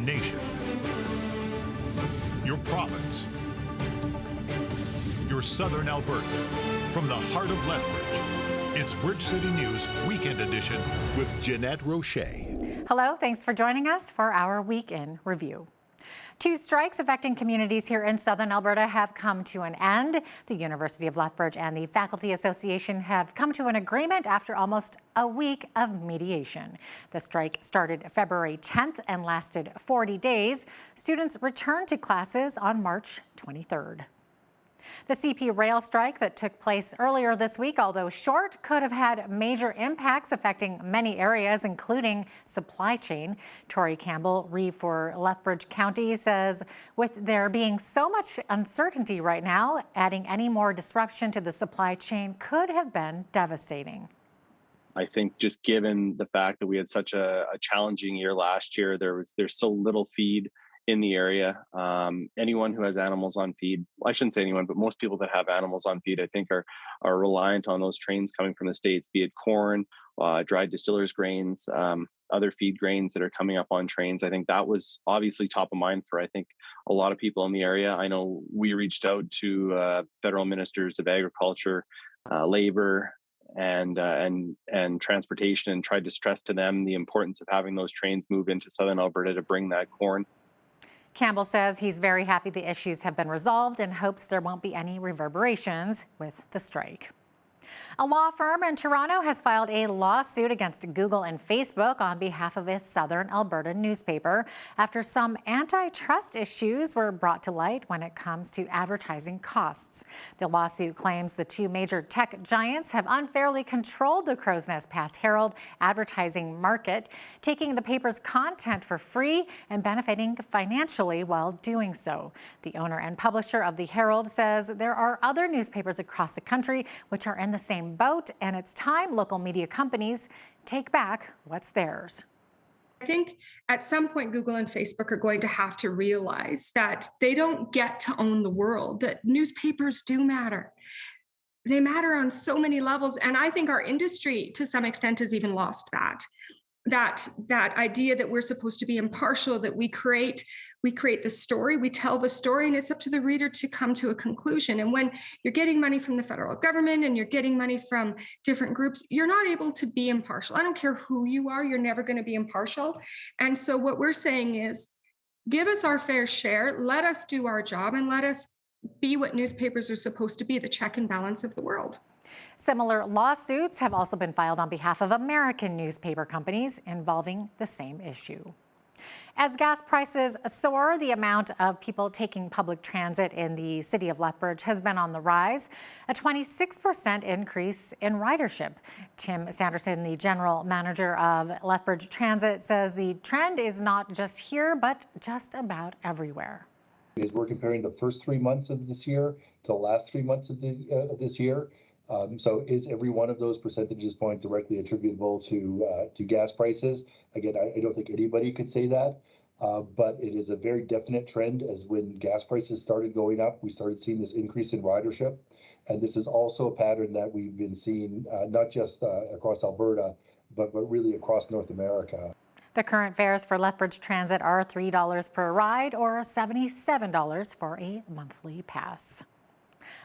nation, your province, your southern Alberta. From the heart of Lethbridge, it's Bridge City News Weekend Edition with Jeanette Roche. Hello, thanks for joining us for our Week in Review. 2 strikes affecting communities here in southern Alberta have come to an end. The University of Lethbridge and the Faculty Association have come to an agreement after almost a week of mediation. The strike started February 10th and lasted 40 days. Students returned to classes on March 23rd. The CP rail strike that took place earlier this week, although short, could have had major impacts affecting many areas, including supply chain. Tori Campbell, Reeve for Lethbridge County, says with there being so much uncertainty right now, adding any more disruption to the supply chain could have been devastating. I think just given the fact that we had such a challenging year last year, there's so little feed in the area. Anyone who has animals on feed, I shouldn't say anyone, but most people that have animals on feed, I think are reliant on those trains coming from the States, be it corn, dried distillers grains, other feed grains that are coming up on trains. I think that was obviously top of mind for, I think, a lot of people in the area. I know we reached out to federal ministers of agriculture, labor, and transportation, and tried to stress to them the importance of having those trains move into southern Alberta to bring that corn. Campbell says he's very happy the issues have been resolved and hopes there won't be any reverberations with the strike. A law firm in Toronto has filed a lawsuit against Google and Facebook on behalf of a southern Alberta newspaper after some antitrust issues were brought to light when it comes to advertising costs. The lawsuit claims the 2 major tech giants have unfairly controlled the Crow's Nest Past Herald advertising market, taking the paper's content for free and benefiting financially while doing so. The owner and publisher of the Herald says there are other newspapers across the country which are in the same boat, and it's time local media companies take back what's theirs. I think at some point, Google and Facebook are going to have to realize that they don't get to own the world, that newspapers do matter. They matter on so many levels. And I think our industry, to some extent, has even lost that idea that we're supposed to be impartial, that we create the story, we tell the story, and it's up to the reader to come to a conclusion. And when you're getting money from the federal government and you're getting money from different groups, you're not able to be impartial. I don't care who you are, you're never going to be impartial. And so what we're saying is, give us our fair share, let us do our job, and let us be what newspapers are supposed to be, the check and balance of the world. Similar lawsuits have also been filed on behalf of American newspaper companies involving the same issue. As gas prices soar, the amount of people taking public transit in the city of Lethbridge has been on the rise, a 26% increase in ridership. Tim Sanderson, the general manager of Lethbridge Transit, says the trend is not just here, but just about everywhere. As we're comparing the first 3 months of this year to the last 3 months of this year, so is every one of those percentages point directly attributable to gas prices? Again, I don't think anybody could say that, but it is a very definite trend. As when gas prices started going up, we started seeing this increase in ridership. And this is also a pattern that we've been seeing not just across Alberta, but really across North America. The current fares for Lethbridge Transit are $3 per ride or $77 for a monthly pass.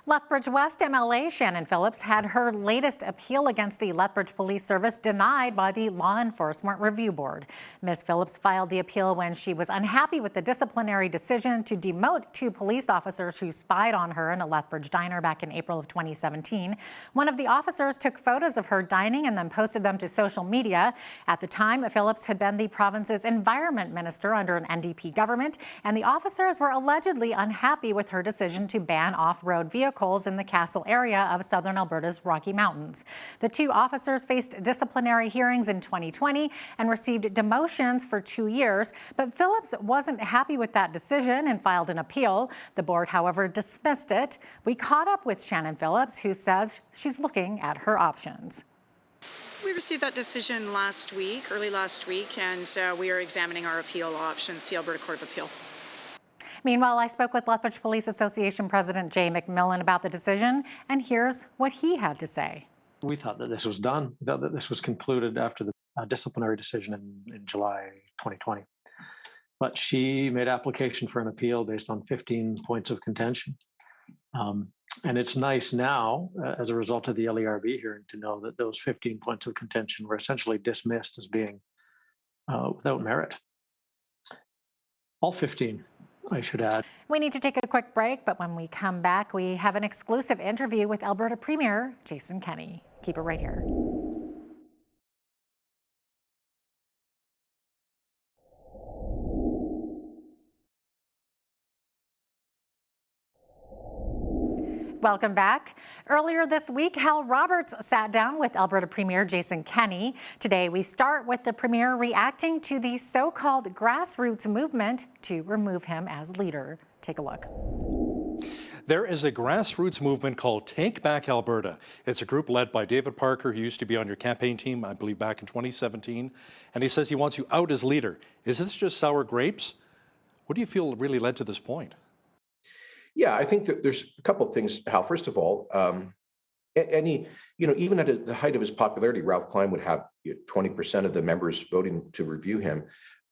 Lethbridge West MLA Shannon Phillips had her latest appeal against the Lethbridge Police Service denied by the Law Enforcement Review Board. Ms. Phillips filed the appeal when she was unhappy with the disciplinary decision to demote 2 police officers who spied on her in a Lethbridge diner back in April of 2017. One of the officers took photos of her dining and then posted them to social media. At the time, Phillips had been the province's environment minister under an NDP government, and the officers were allegedly unhappy with her decision to ban off-road vehicles in the Castle area of southern Alberta's Rocky Mountains. The 2 officers faced disciplinary hearings in 2020 and received demotions for 2 years, but Phillips wasn't happy with that decision and filed an appeal. The board, however, dismissed it. We caught up with Shannon Phillips, who says she's looking at her options. We received that decision early last week, and we are examining our appeal options to the Alberta Court of Appeal. Meanwhile, I spoke with Lethbridge Police Association President Jay McMillan about the decision, and here's what he had to say. We thought that this was done. We thought that this was concluded after the disciplinary decision in July 2020. but she made application for an appeal based on 15 points of contention. And it's nice now, as a result of the LERB hearing, to know that those 15 points of contention were essentially dismissed as being without merit. All 15, I should add. We need to take a quick break, but when we come back, we have an exclusive interview with Alberta Premier Jason Kenney. Keep it right here. Welcome back. Earlier this week, Hal Roberts sat down with Alberta Premier Jason Kenney. Today, we start with the Premier reacting to the so-called grassroots movement to remove him as leader. Take a look. There is a grassroots movement called Take Back Alberta. It's a group led by David Parker, who used to be on your campaign team, I believe, back in 2017. And he says he wants you out as leader. Is this just sour grapes? What do you feel really led to this point? Yeah, I think that there's a couple of things, Hal. First of all, even at the height of his popularity, Ralph Klein would have 20% of the members voting to review him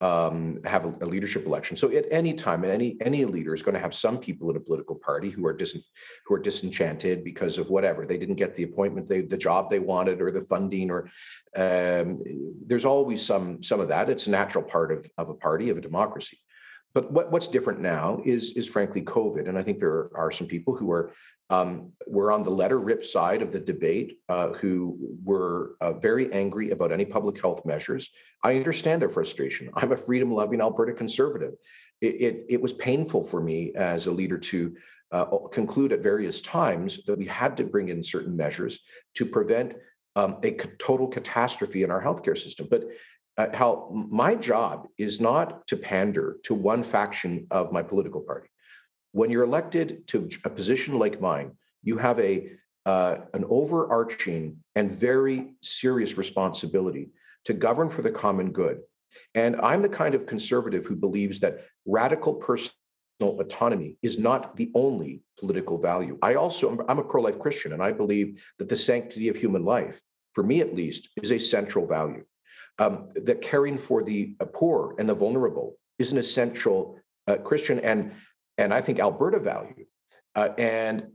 have a leadership election. So at any time, any leader is going to have some people in a political party who are disenchanted because of whatever. They didn't get the appointment, the job they wanted, or the funding, or there's always some of that. It's a natural part of a party, of a democracy. But what's different now is frankly COVID, and I think there are some people who were on the letter rip side of the debate who were very angry about any public health measures. I understand their frustration. I'm a freedom-loving Alberta conservative. It was painful for me as a leader to conclude at various times that we had to bring in certain measures to prevent a total catastrophe in our healthcare system. But Hal, my job is not to pander to one faction of my political party. When you're elected to a position like mine, you have an overarching and very serious responsibility to govern for the common good. And I'm the kind of conservative who believes that radical personal autonomy is not the only political value. I'm a pro-life Christian, and I believe that the sanctity of human life, for me at least, is a central value. That caring for the poor and the vulnerable is an essential Christian and I think Alberta value. And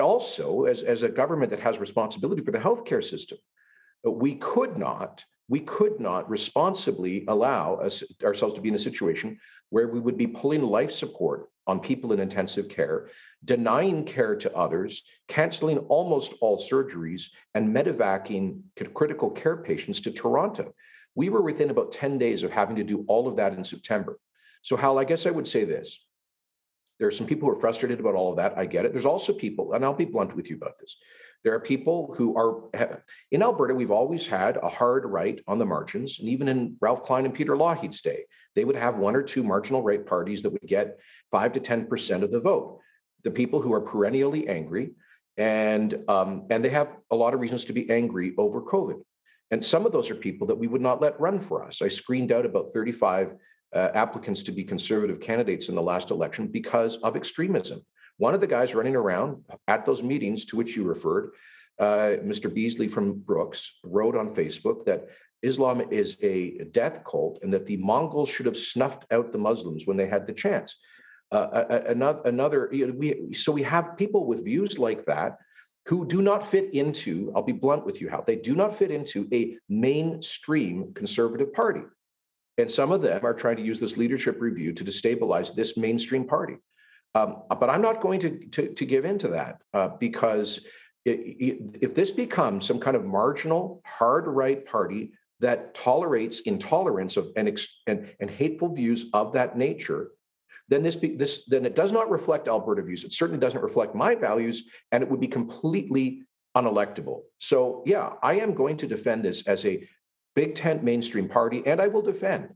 also, as a government that has responsibility for the healthcare system, we could not responsibly allow ourselves to be in a situation where we would be pulling life support on people in intensive care, denying care to others, canceling almost all surgeries, and medevacing critical care patients to Toronto. We were within about 10 days of having to do all of that in September. So Hal, I guess I would say this. There are some people who are frustrated about all of that. I get it. There's also people, and I'll be blunt with you about this. There are people who are, in Alberta, we've always had a hard right on the margins. And even in Ralph Klein and Peter Lougheed's day, they would have one or two marginal right parties that would get 5 to 10% of the vote. The people who are perennially angry, and they have a lot of reasons to be angry over COVID. And some of those are people that we would not let run for us. I screened out about 35 applicants to be Conservative candidates in the last election because of extremism. One of the guys running around at those meetings to which you referred, Mr. Beasley from Brooks, wrote on Facebook that Islam is a death cult and that the Mongols should have snuffed out the Muslims when they had the chance. We have people with views like that who do not fit into, I'll be blunt with you, Hal, they do not fit into a mainstream Conservative party. And some of them are trying to use this leadership review to destabilize this mainstream party. But I'm not going to give in to that because if this becomes some kind of marginal, hard right party that tolerates intolerance of and hateful views of that nature, then then it does not reflect Alberta views. It certainly doesn't reflect my values, and it would be completely unelectable. So yeah, I am going to defend this as a big tent mainstream party, and I will defend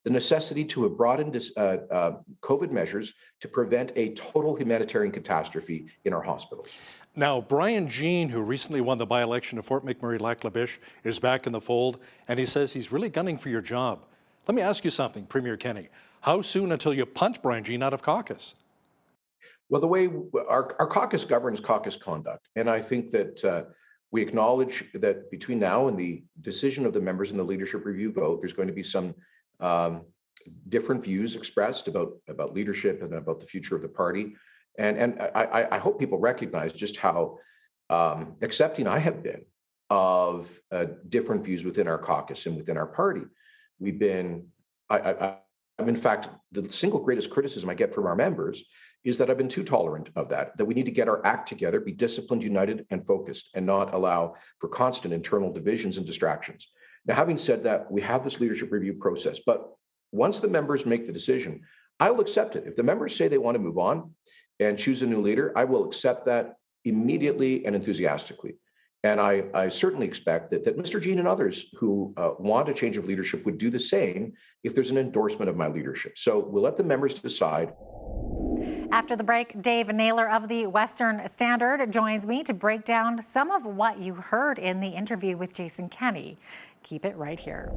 the necessity to have brought in COVID measures to prevent a total humanitarian catastrophe in our hospitals. Now, Brian Jean, who recently won the by-election of Fort McMurray-Lac-La-Biche, is back in the fold, and he says he's really gunning for your job. Let me ask you something, Premier Kenney. How soon until you punt Brian Jean out of caucus? Well, the way our caucus governs caucus conduct, and I think that we acknowledge that between now and the decision of the members in the leadership review vote, there's going to be some different views expressed about leadership and about the future of the party. And I hope people recognize just how accepting I have been of different views within our caucus and within our party. We've been, I'm in fact, the single greatest criticism I get from our members is that I've been too tolerant of that we need to get our act together, be disciplined, united, and focused, and not allow for constant internal divisions and distractions. Now, having said that, we have this leadership review process, but once the members make the decision, I will accept it. If the members say they want to move on and choose a new leader, I will accept that immediately and enthusiastically. And I certainly expect that Mr. Jean and others who want a change of leadership would do the same if there's an endorsement of my leadership. So we'll let the members decide. After the break, Dave Naylor of the Western Standard joins me to break down some of what you heard in the interview with Jason Kenney. Keep it right here.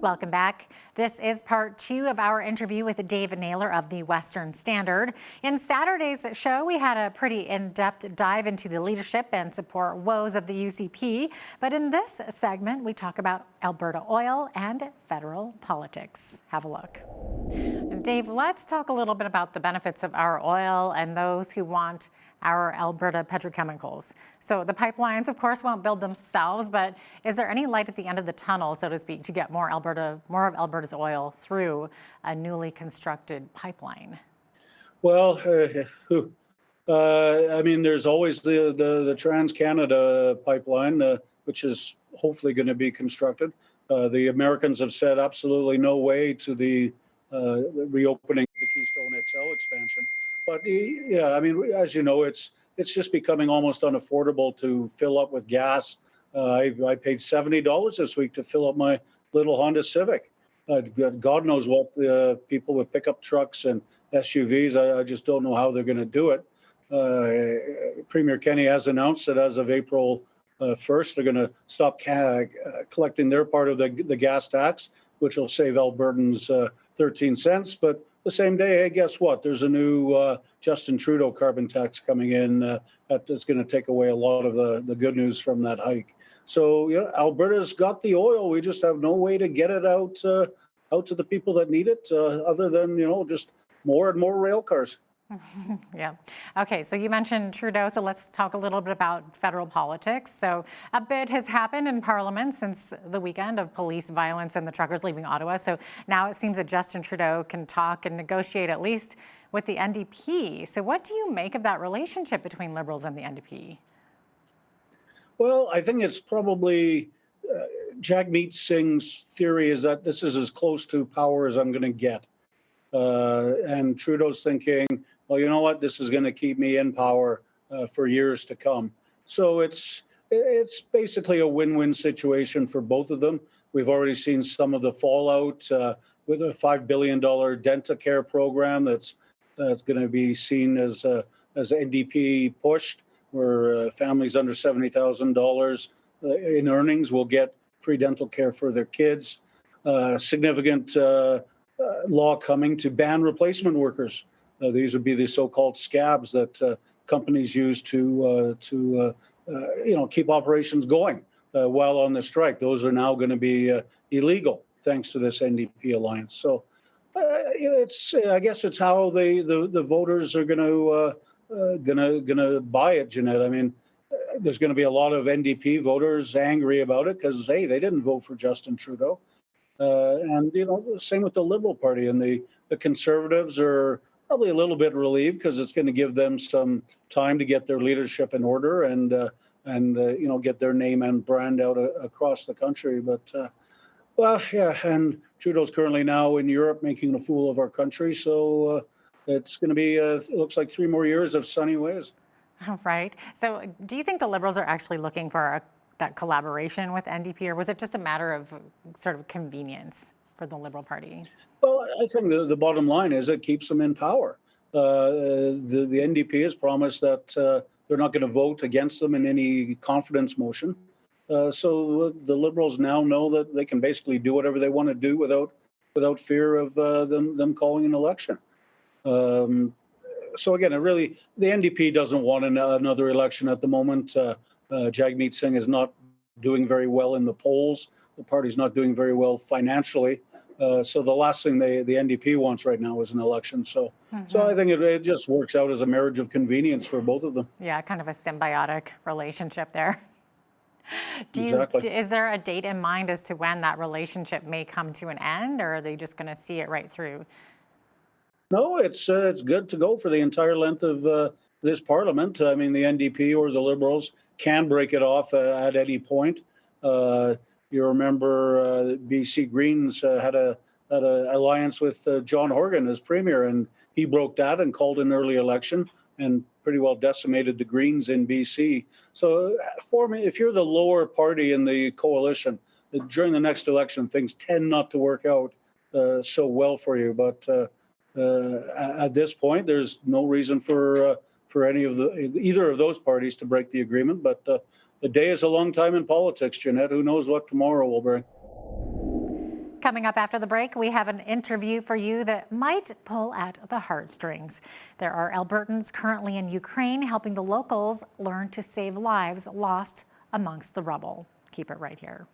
Welcome back. This is part 2 of our interview with Dave Naylor of the Western Standard. In Saturday's show, we had a pretty in-depth dive into the leadership and support woes of the UCP. But in this segment, we talk about Alberta oil and federal politics. Have a look. And Dave, let's talk a little bit about the benefits of our oil and those who want our Alberta petrochemicals. So the pipelines, of course, won't build themselves, but is there any light at the end of the tunnel, so to speak, to get more of Alberta's oil through a newly constructed pipeline? Well, I mean, there's always the Trans-Canada pipeline, which is hopefully going to be constructed. The Americans have said absolutely no way to the reopening of the Keystone XL expansion. But yeah, I mean, as you know, it's just becoming almost unaffordable to fill up with gas. I paid $70 this week to fill up my little Honda Civic. God knows what people with pickup trucks and SUVs, I just don't know how they're going to do it. Premier Kenney has announced that as of April 1st, they're going to stop collecting their part of the gas tax, which will save Albertans 13 cents. But the same day, hey, guess what? There's a new Justin Trudeau carbon tax coming in that's going to take away a lot of the good news from that hike. So, yeah, Alberta's got the oil. We just have no way to get it out to the people that need it, other than, just more and more rail cars. Yeah. Okay, so you mentioned Trudeau, so let's talk a little bit about federal politics. So a bit has happened in Parliament since the weekend of police violence and the truckers leaving Ottawa. So now it seems that Justin Trudeau can talk and negotiate at least with the NDP. So what do you make of that relationship between Liberals and the NDP? Well, I think it's probably Jagmeet Singh's theory is that this is as close to power as I'm going to get. And Trudeau's thinking, well, you know what? This is going to keep me in power for years to come. So it's basically a win-win situation for both of them. We've already seen some of the fallout with a $5 billion Dentacare program that's going to be seen as NDP pushed, where families under $70,000 in earnings will get free dental care for their kids. Significant law coming to ban replacement workers. These would be the so-called scabs that companies use to keep operations going while on the strike. Those are now going to be illegal thanks to this NDP alliance. So I guess it's how the voters are going to buy it, Jeanette. I mean, there's going to be a lot of NDP voters angry about it because hey, they didn't vote for Justin Trudeau. And same with the Liberal Party, and the Conservatives are probably a little bit relieved because it's going to give them some time to get their leadership in order and get their name and brand out across the country. But well, yeah, and Trudeau's currently now in Europe making a fool of our country, so it's going to be it looks like 3 more years of sunny ways. Right. So, do you think the Liberals are actually looking for that collaboration with NDP, or was it just a matter of sort of convenience for the Liberal Party? Well, I think the bottom line is it keeps them in power. The NDP has promised that they're not going to vote against them in any confidence motion. So the Liberals now know that they can basically do whatever they want to do without fear of them calling an election. So again, the NDP doesn't want another election at the moment. Jagmeet Singh is not doing very well in the polls. The party's not doing very well financially. So the last thing the NDP wants right now is an election. So I think it just works out as a marriage of convenience for both of them. Yeah, kind of a symbiotic relationship there. Exactly. Is there a date in mind as to when that relationship may come to an end, or are they just going to see it right through? No, it's good to go for the entire length of this parliament. I mean, the NDP or the Liberals can break it off at any point. You remember BC Greens had a alliance with John Horgan as premier, and he broke that and called an early election and pretty well decimated the Greens in BC. So for me, if you're the lower party in the coalition, during the next election, things tend not to work out so well for you. But at this point, there's no reason for either of those parties to break the agreement. But the day is a long time in politics, Jeanette. Who knows what tomorrow will bring? Coming up after the break, we have an interview for you that might pull at the heartstrings. There are Albertans currently in Ukraine helping the locals learn to save lives lost amongst the rubble. Keep it right here.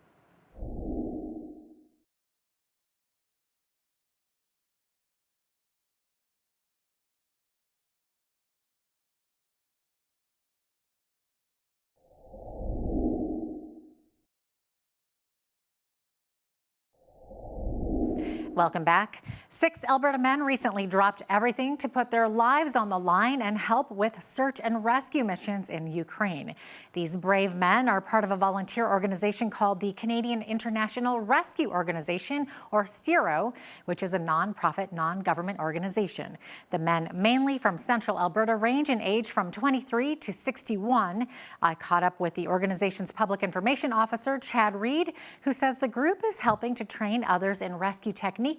Welcome back. 6 Alberta men recently dropped everything to put their lives on the line and help with search and rescue missions in Ukraine. These brave men are part of a volunteer organization called the Canadian International Rescue Organization, or CIRO, which is a non-profit, non-government organization. The men, mainly from Central Alberta, range in age from 23 to 61. I caught up with the organization's public information officer, Chad Reed, who says the group is helping to train others in rescue techniques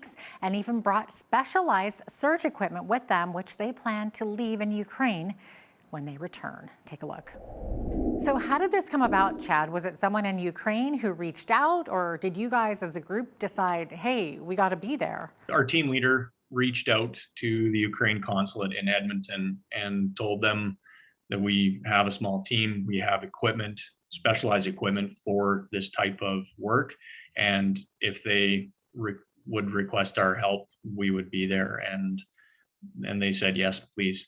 and even brought specialized search equipment with them, which they plan to leave in Ukraine when they return. Take a look. So how did this come about, Chad? Was it someone in Ukraine who reached out, or did you guys as a group decide, hey, we got to be there? Our team leader reached out to the Ukraine consulate in Edmonton and told them that we have a small team, we have equipment, specialized equipment for this type of work, and if they would request our help, we would be there. And they said, yes, please.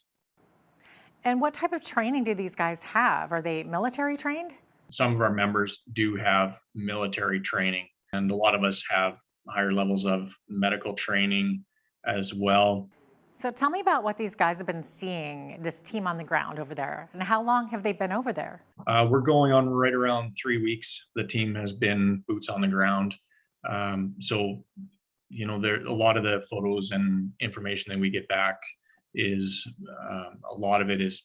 And what type of training do these guys have? Are they military trained? Some of our members do have military training, and a lot of us have higher levels of medical training as well. So tell me about what these guys have been seeing, this team on the ground over there, and how long have they been over there? We're going on right around 3 weeks. The team has been boots on the ground. So you know, there a lot of the photos and information that we get back is a lot of it is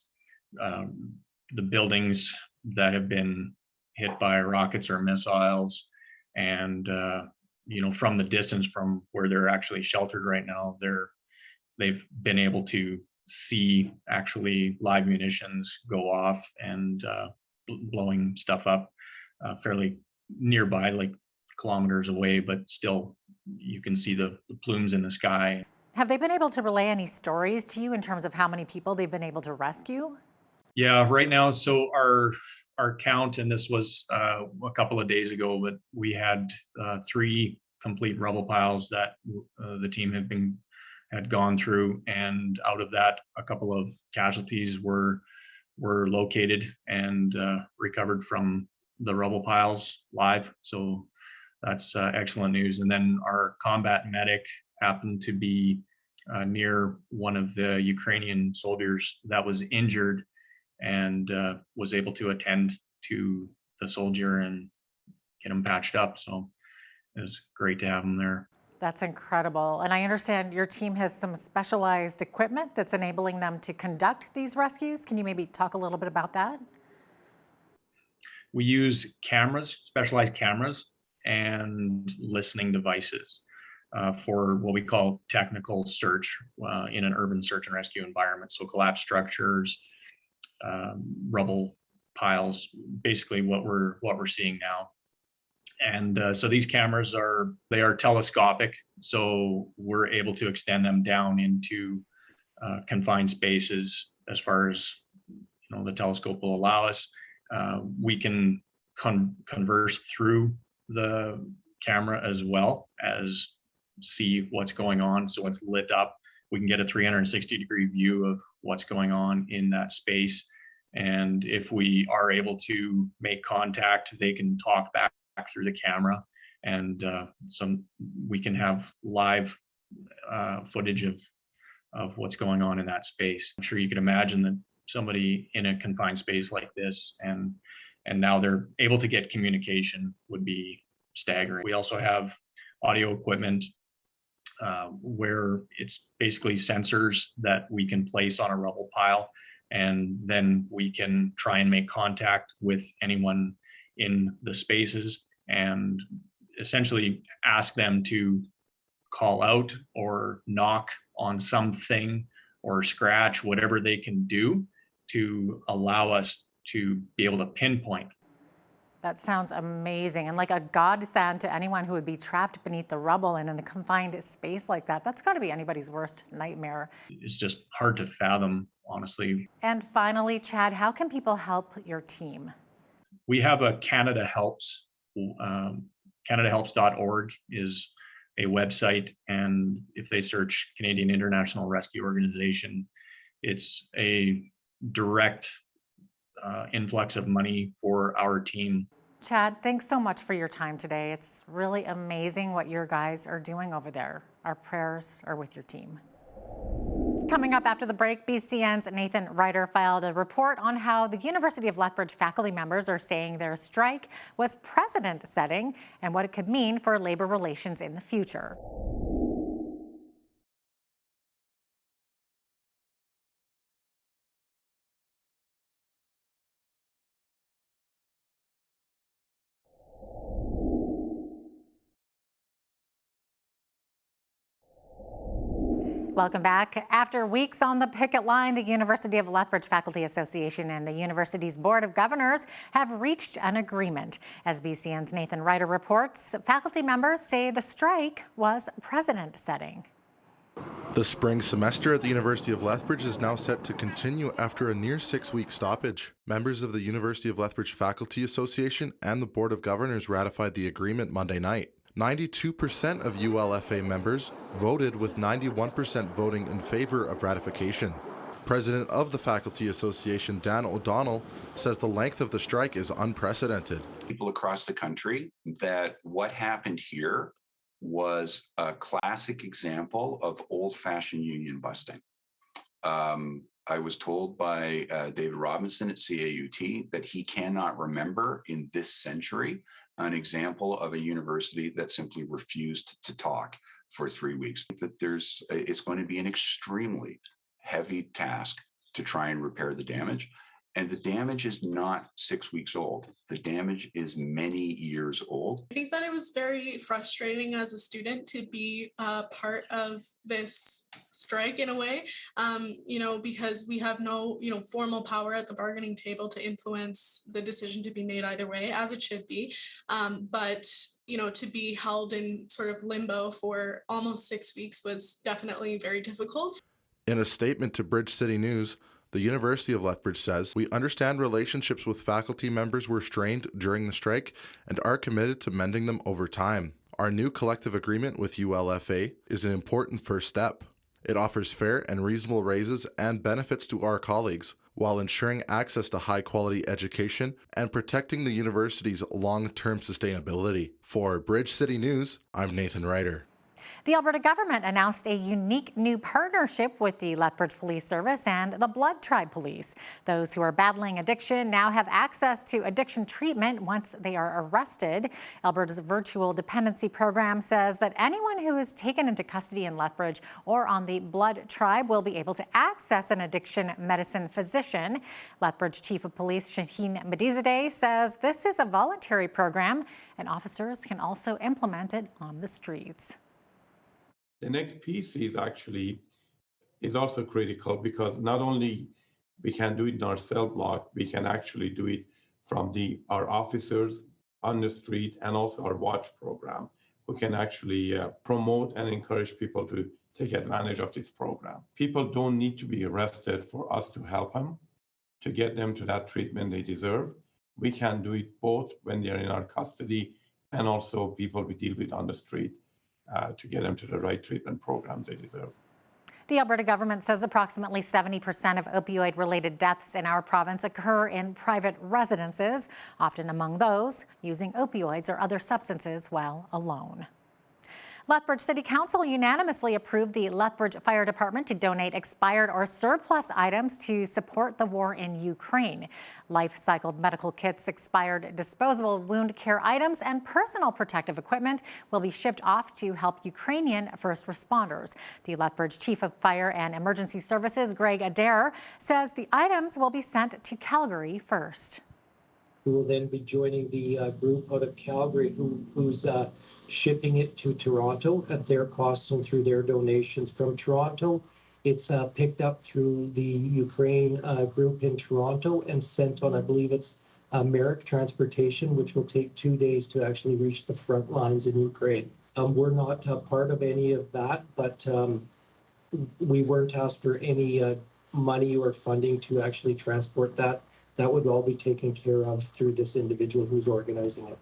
the buildings that have been hit by rockets or missiles, and you know, from the distance from where they're actually sheltered right now, they've been able to see actually live munitions go off and blowing stuff up fairly nearby, like kilometers away, but still you can see the plumes in the sky. Have they been able to relay any stories to you in terms of how many people they've been able to rescue? Yeah, right now, so our count, and this was a couple of days ago, but we had 3 complete rubble piles that the team had gone through, and out of that, a couple of casualties were located and recovered from the rubble piles live. So that's excellent news. And then our combat medic happened to be near one of the Ukrainian soldiers that was injured, and was able to attend to the soldier and get him patched up. So it was great to have him there. That's incredible. And I understand your team has some specialized equipment that's enabling them to conduct these rescues. Can you maybe talk a little bit about that? We use cameras, specialized cameras, and listening devices for what we call technical search in an urban search and rescue environment. So collapsed structures, rubble piles, basically what we're seeing now. And so these cameras are telescopic, so we're able to extend them down into confined spaces as far as the telescope will allow us. We can converse through the camera as well as see what's going on. So it's lit up. We can get a 360-degree view of what's going on in that space. And if we are able to make contact, they can talk back through the camera, and we can have live footage of what's going on in that space. I'm sure you could imagine that somebody in a confined space like this, and now they're able to get communication, would be staggering. We also have audio equipment where it's basically sensors that we can place on a rubble pile, and then we can try and make contact with anyone in the spaces and essentially ask them to call out or knock on something or scratch, whatever they can do to allow us to be able to pinpoint. That sounds amazing, and like a godsend to anyone who would be trapped beneath the rubble and in a confined space like that. That's got to be anybody's worst nightmare. It's just hard to fathom, honestly. And finally, Chad, how can people help your team? We have a Canada Helps. CanadaHelps.org is a website, and if they search Canadian International Rescue Organization, it's a direct influx of money for our team. Chad, thanks so much for your time today. It's really amazing what your guys are doing over there. Our prayers are with your team. Coming up after the break, BCN's Nathan Ryder filed a report on how the University of Lethbridge faculty members are saying their strike was precedent-setting and what it could mean for labor relations in the future. Welcome back. After weeks on the picket line, the University of Lethbridge Faculty Association and the university's Board of Governors have reached an agreement. As BCN's Nathan Ryder reports, faculty members say the strike was precedent-setting. The spring semester at the University of Lethbridge is now set to continue after a near 6-week stoppage. Members of the University of Lethbridge Faculty Association and the Board of Governors ratified the agreement Monday night. 92% of ULFA members voted, with 91% voting in favor of ratification. President of the Faculty Association, Dan O'Donnell, says the length of the strike is unprecedented. People across the country that what happened here was a classic example of old-fashioned union busting. I was told by David Robinson at CAUT that he cannot remember in this century an example of a university that simply refused to talk for 3 weeks. That it's going to be an extremely heavy task to try and repair the damage. And the damage is not 6 weeks old. The damage is many years old. I think that it was very frustrating as a student to be part of this strike in a way, because we have no, formal power at the bargaining table to influence the decision to be made either way, as it should be. But to be held in sort of limbo for almost 6 weeks was definitely very difficult. In a statement to Bridge City News, the University of Lethbridge says, "We understand relationships with faculty members were strained during the strike and are committed to mending them over time. Our new collective agreement with ULFA is an important first step. It offers fair and reasonable raises and benefits to our colleagues, while ensuring access to high-quality education and protecting the university's long-term sustainability." For Bridge City News, I'm Nathan Ryder. The Alberta government announced a unique new partnership with the Lethbridge Police Service and the Blood Tribe Police. Those who are battling addiction now have access to addiction treatment once they are arrested. Alberta's virtual dependency program says that anyone who is taken into custody in Lethbridge or on the Blood Tribe will be able to access an addiction medicine physician. Lethbridge Chief of Police Shaheen Medizadeh says this is a voluntary program and officers can also implement it on the streets. The next piece is also critical, because not only we can do it in our cell block, we can actually do it from our officers on the street, and also our watch program. We can actually promote and encourage people to take advantage of this program. People don't need to be arrested for us to help them, to get them to that treatment they deserve. We can do it both when they're in our custody and also people we deal with on the street to get them to the right treatment program they deserve. The Alberta government says approximately 70% of opioid-related deaths in our province occur in private residences, often among those using opioids or other substances while alone. Lethbridge City Council unanimously approved the Lethbridge Fire Department to donate expired or surplus items to support the war in Ukraine. Life-cycled medical kits, expired disposable wound care items, and personal protective equipment will be shipped off to help Ukrainian first responders. The Lethbridge Chief of Fire and Emergency Services, Greg Adair, says the items will be sent to Calgary first. We will then be joining the group out of Calgary who's shipping it to Toronto at their cost and through their donations from Toronto. It's picked up through the Ukraine group in Toronto and sent on, I believe it's Merrick Transportation, which will take 2 days to actually reach the front lines in Ukraine. We're not part of any of that, but we weren't asked for any money or funding to actually transport that. That would all be taken care of through this individual who's organizing it.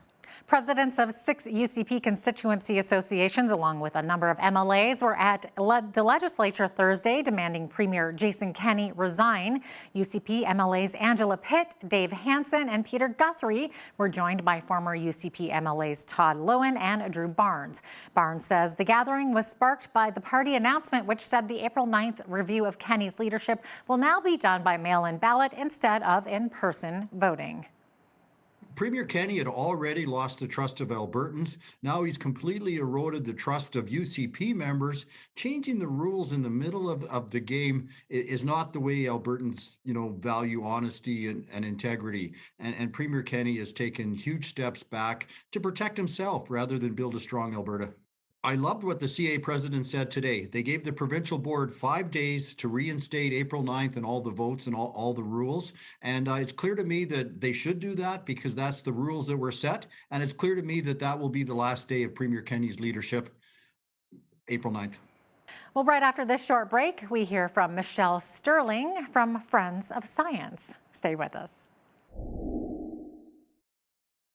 Presidents of 6 UCP constituency associations, along with a number of MLAs, were at the legislature Thursday demanding Premier Jason Kenney resign. UCP MLAs Angela Pitt, Dave Hansen, and Peter Guthrie were joined by former UCP MLAs Todd Lowen and Drew Barnes. Barnes says the gathering was sparked by the party announcement, which said the April 9th review of Kenney's leadership will now be done by mail-in ballot instead of in-person voting. Premier Kenney had already lost the trust of Albertans. Now he's completely eroded the trust of UCP members. Changing the rules in the middle of the game is not the way Albertans, value honesty and integrity. And Premier Kenney has taken huge steps back to protect himself rather than build a strong Alberta. I loved what the CA president said today. They gave the provincial board 5 days to reinstate April 9th and all the votes and all the rules. And it's clear to me that they should do that because that's the rules that were set. And it's clear to me that that will be the last day of Premier Kenney's leadership, April 9th. Well, right after this short break, we hear from Michelle Sterling from Friends of Science. Stay with us.